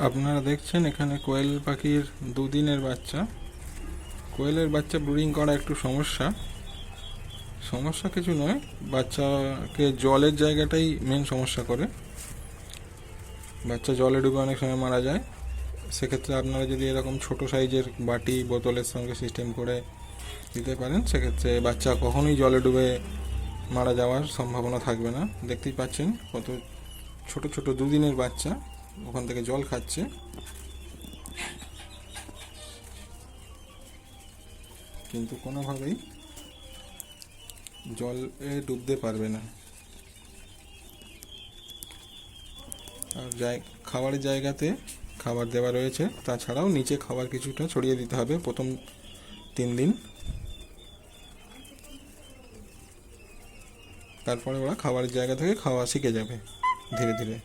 আপনারা দেখছেন এখানে কোয়েল পাখির দুদিনের বাচ্চা। কোয়েলের বাচ্চা ব্রুডিং করা একটু সমস্যা কিছু নয়, বাচ্চাকে জলের জায়গাটাই মেন সমস্যা করে। বাচ্চা জলে ডুবে অনেক সময় মারা যায়। সেক্ষেত্রে আপনারা যদি এরকম ছোট সাইজের বাটি বোতলের সঙ্গে সিস্টেম করে দিতে পারেন, সেক্ষেত্রে বাচ্চা কখনোই জলে ডুবে মারা যাওয়ার সম্ভাবনা থাকবে না। দেখতেই পাচ্ছেন কত ছোট ছোট দুদিনের বাচ্চা ওখান থেকে জল খাচ্ছে, কিন্তু কোনোভাবেই জলে ডুবতে পারবে না। আর খাবারের জায়গাতে খাবার দেওয়া রয়েছে, তাছাড়াও নিচে খাবার কিছুটা ছড়িয়ে দিতে হবে প্রথম 3 দিন। তারপরে ওরা খাবারের জায়গা থেকে খাওয়া শিখে যাবে ধীরে ধীরে।